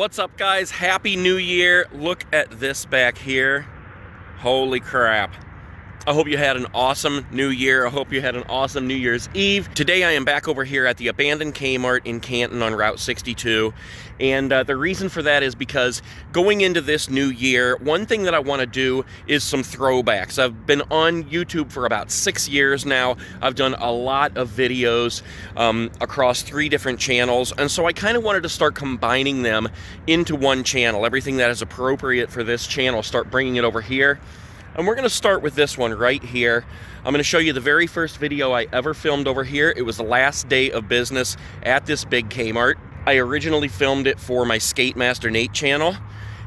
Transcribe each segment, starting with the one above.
What's up, guys? Happy New Year. Look at this back here. Holy crap. I hope you had an awesome New Year. I hope you had an awesome New Year's Eve. Today I am back over here at the abandoned Kmart in Canton on Route 62. And the reason for that is because going into this new year, one thing that I want to do is some throwbacks. I've been on YouTube for about 6 years now. I've done a lot of videos across 3 different channels. And so I kind of wanted to start combining them into one channel. Everything that is appropriate for this channel, start bringing it over here. And we're going to start with this one right here. I'm going to show you the very first video I ever filmed over here. It was the last day of business at this big Kmart. I originally filmed it for my Skate Master Nate channel.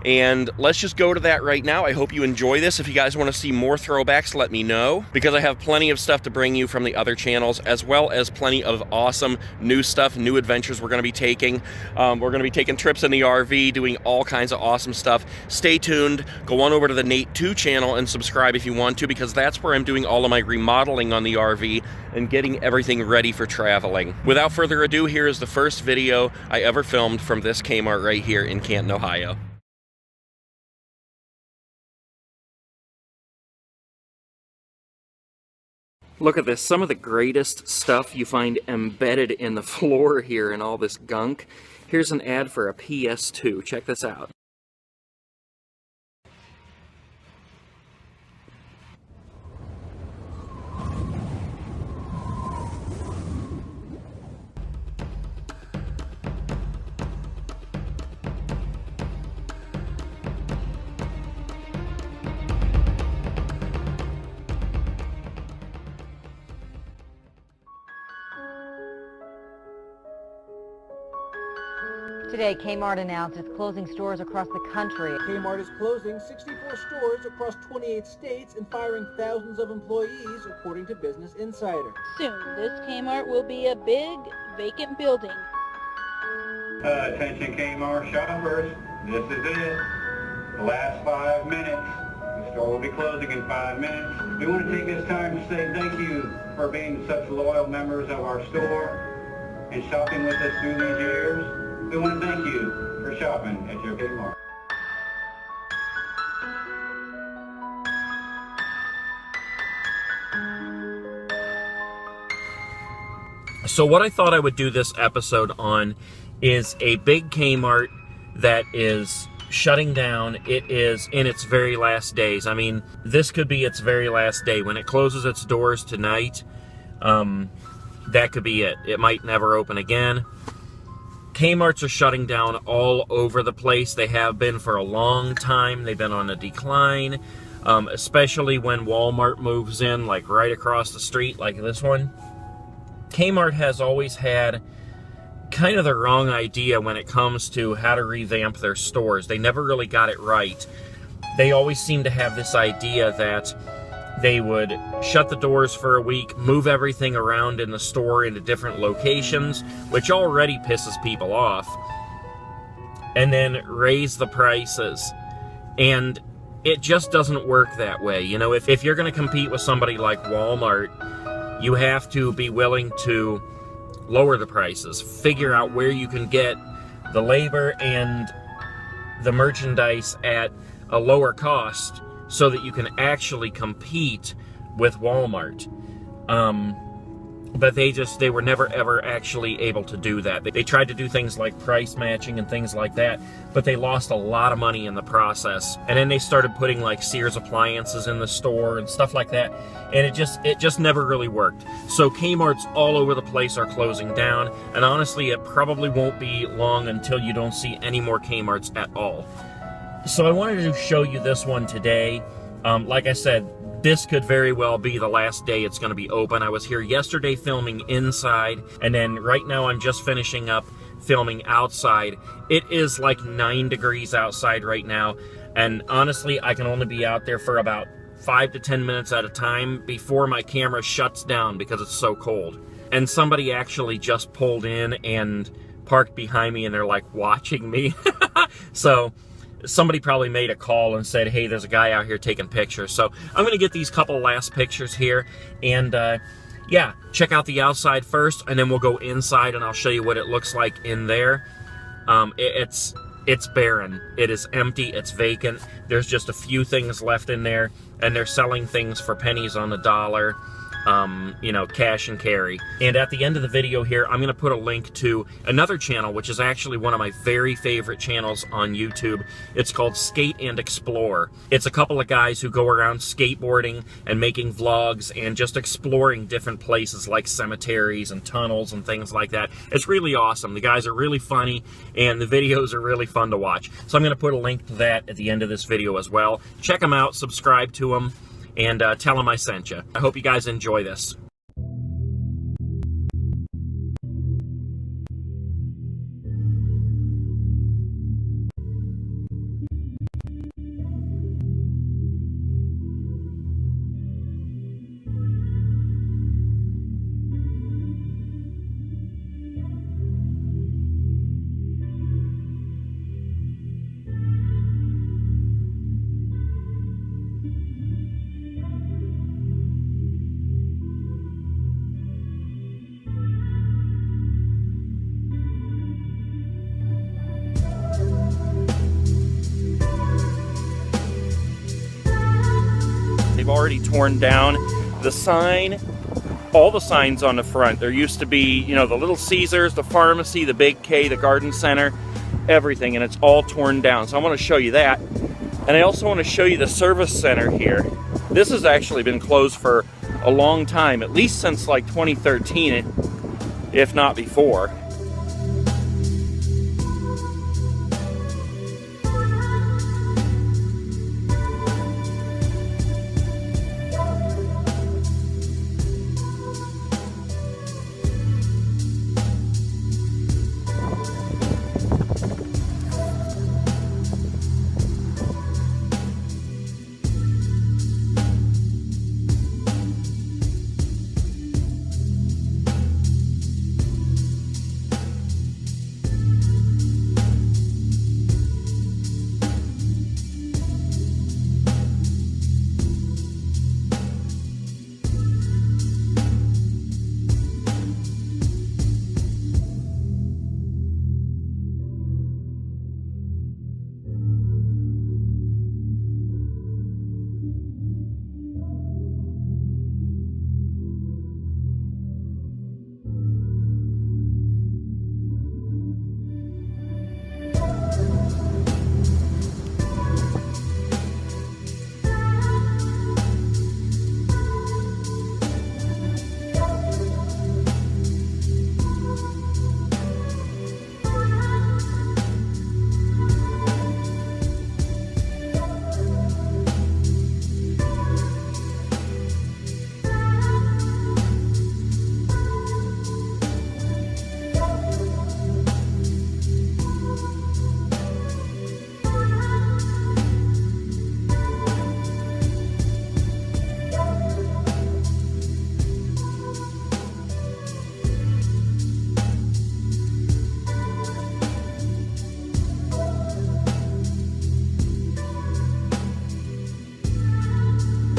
And let's just go to that right now. I hope you enjoy this. If you guys want to see more throwbacks, let me know, because I have plenty of stuff to bring you from the other channels, as well as plenty of awesome new stuff, new adventures we're going to be taking. We're going to be taking trips in the RV, doing all kinds of awesome stuff. Stay tuned. Go on over to the Nate 2 channel and subscribe if you want to, because that's where I'm doing all of my remodeling on the RV and getting everything ready for traveling. Without further ado, here is the first video I ever filmed from this Kmart right here in Canton, Ohio. Look at this, some of the greatest stuff you find embedded in the floor here and all this gunk. Here's an ad for a PS2, check this out. Today, Kmart announced it's closing stores across the country. Kmart is closing 64 stores across 28 states and firing thousands of employees, according to Business Insider. Soon, this Kmart will be a big, vacant building. Attention Kmart shoppers, this is it. The last 5 minutes. The store will be closing in 5 minutes. We want to take this time to say thank you for being such loyal members of our store and shopping with us through these years. We want to thank you for shopping at your Kmart. So what I thought I would do this episode on is a big Kmart that is shutting down. It is in its very last days. I mean, this could be its very last day. When it closes its doors tonight, that could be it. It might never open again. Kmarts are shutting down all over the place. They have been for a long time. They've been on a decline, especially when Walmart moves in, like right across the street, like this one. Kmart has always had kind of the wrong idea when it comes to how to revamp their stores. They never really got it right. They always seem to have this idea that they would shut the doors for a week, move everything around in the store into different locations, which already pisses people off, and then raise the prices. And it just doesn't work that way. You know, if you're going to compete with somebody like Walmart, you have to be willing to lower the prices, figure out where you can get the labor and the merchandise at a lower cost, so that you can actually compete with Walmart. But they were never ever actually able to do that. They tried to do things like price matching and things like that, but they lost a lot of money in the process. And then they started putting like Sears appliances in the store and stuff like that, and it just never really worked. So Kmart's all over the place are closing down, and honestly, it probably won't be long until you don't see any more Kmart's at all. So I wanted to show you this one today. Like I said, this could very well be the last day it's going to be open. I was here yesterday filming inside, and then right now I'm just finishing up filming outside. It is like 9 degrees outside right now, and honestly, I can only be out there for about 5 to 10 minutes at a time before my camera shuts down because it's so cold. And somebody actually just pulled in and parked behind me, and they're like watching me. So somebody probably made a call and said, hey, there's a guy out here taking pictures. So I'm going to get these couple last pictures here, and yeah, check out the outside first, and then we'll go inside and I'll show you what it looks like in there. It's it's barren. It is empty. It's vacant. There's just a few things left in there, and they're selling things for pennies on the dollar. You know, cash and carry. And at the end of the video here, I'm going to put a link to another channel, which is actually one of my very favorite channels on YouTube. It's called Skate and Explore. It's a couple of guys who go around skateboarding and making vlogs and just exploring different places like cemeteries and tunnels and things like that. It's really awesome. The guys are really funny, and the videos are really fun to watch. So I'm going to put a link to that at the end of this video as well. Check them out, subscribe to them, and tell them I sent you. I hope you guys enjoy this. They've already torn down the sign, all the signs on the front. There used to be, you know, the Little Caesars, the pharmacy, the Big K, the garden center, everything, and it's all torn down. So I want to show you that. And I also want to show you the service center here. This has actually been closed for a long time, at least since like 2013, if not before.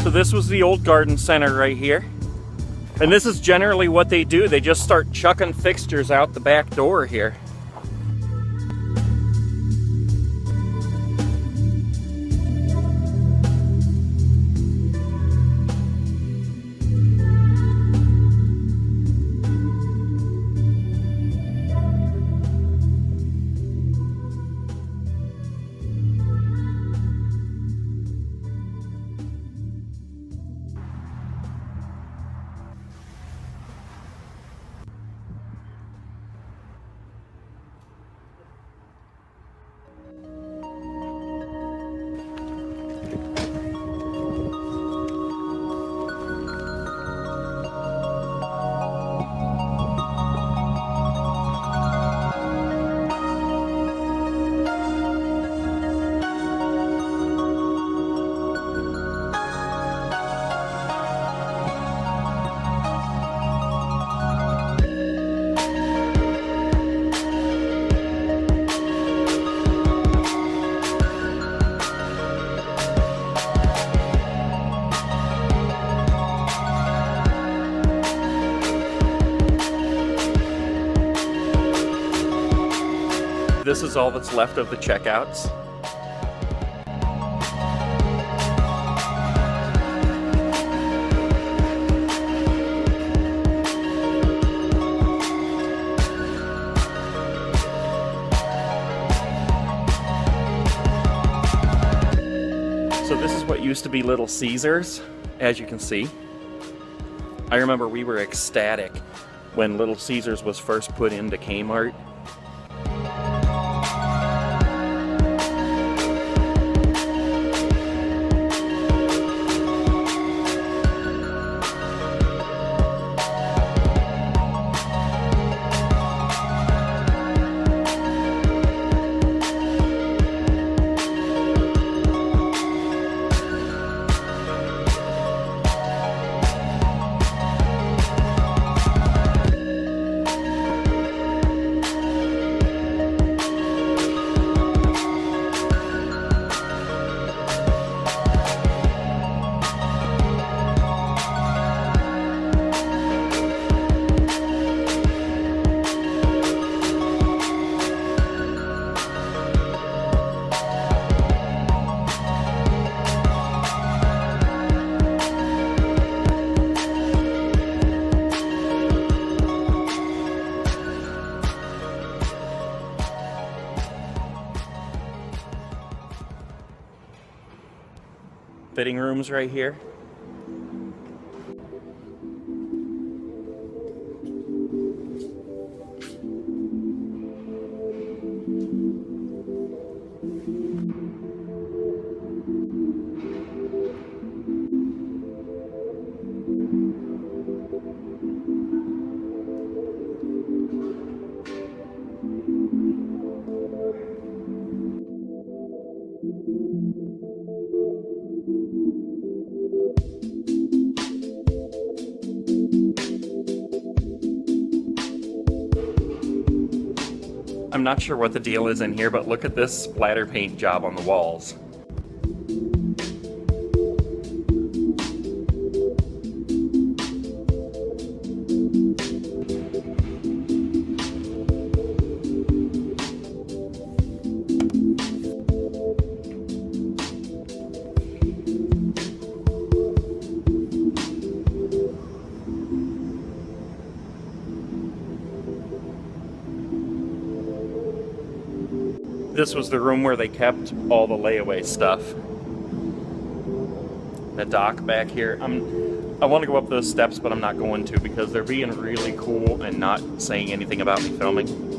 So this was the old garden center right here. And this is generally what they do. They just start chucking fixtures out the back door here. This is all that's left of the checkouts. So this is what used to be Little Caesars, as you can see. I remember we were ecstatic when Little Caesars was first put into Kmart. Fitting rooms right here. I'm not sure what the deal is in here, but look at this splatter paint job on the walls. This was the room where they kept all the layaway stuff. The dock back here. I want to go up those steps, but I'm not going to because they're being really cool and not saying anything about me filming.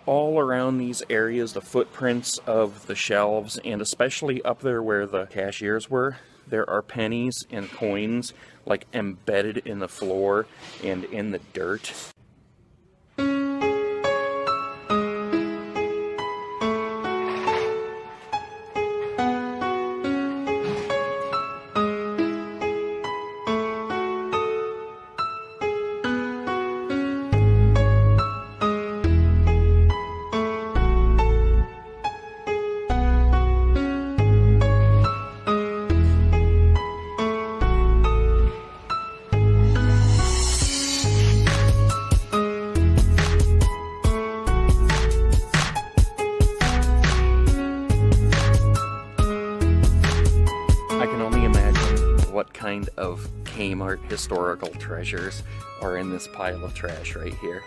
All around these areas, the footprints of the shelves, and especially up there where the cashiers were, there are pennies and coins like embedded in the floor and in the dirt. what kind of Kmart historical treasures are in this pile of trash right here.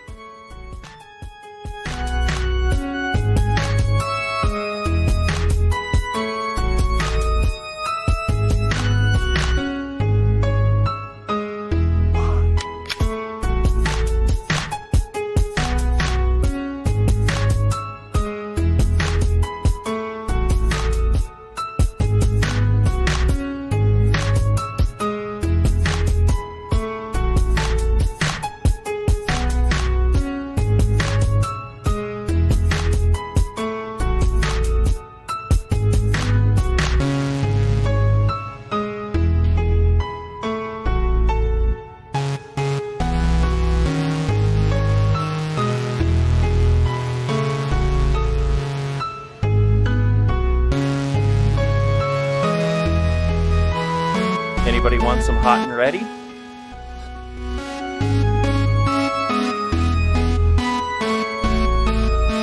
Anybody want some hot and ready?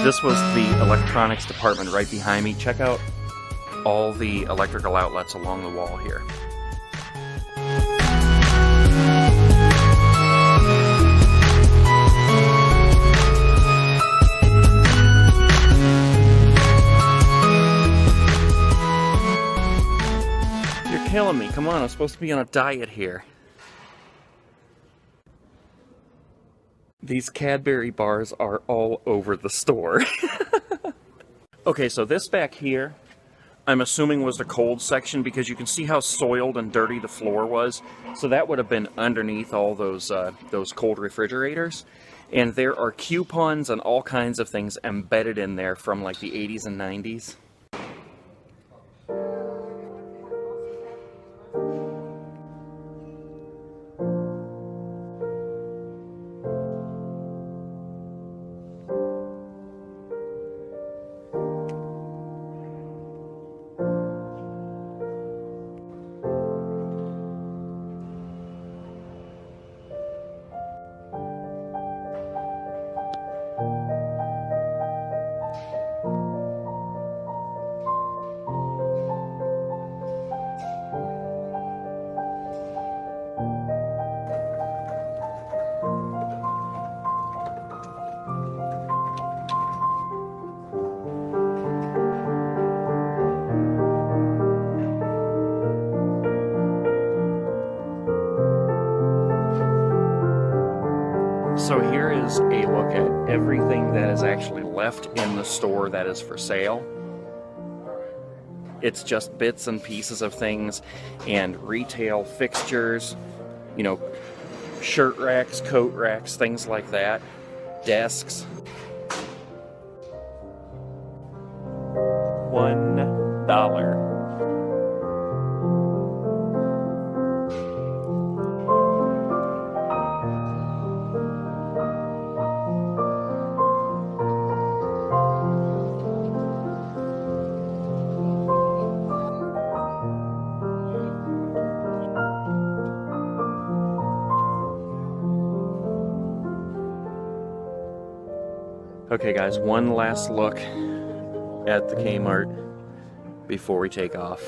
This was the electronics department right behind me. Check out all the electrical outlets along the wall here. Killing me. Come on, I'm supposed to be on a diet here. These Cadbury bars are all over the store. Okay, so this back here, I'm assuming was the cold section because you can see how soiled and dirty the floor was. So that would have been underneath all those cold refrigerators. And there are coupons and all kinds of things embedded in there from like the 80s and 90s. So here is a look at everything that is actually left in the store that is for sale. It's just bits and pieces of things and retail fixtures, you know, shirt racks, coat racks, things like that, desks. $1. Okay guys, one last look at the Kmart before we take off.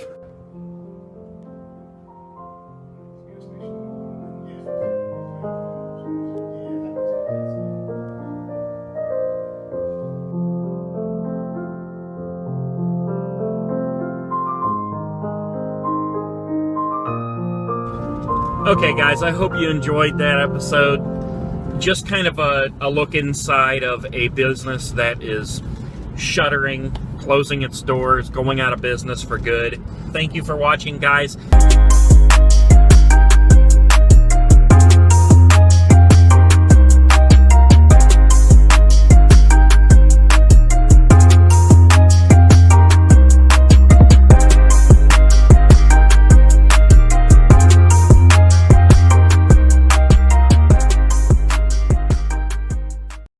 Okay guys, I hope you enjoyed that episode. Just kind of a look inside of a business that is shuttering, closing its doors, going out of business for good. Thank you for watching, guys.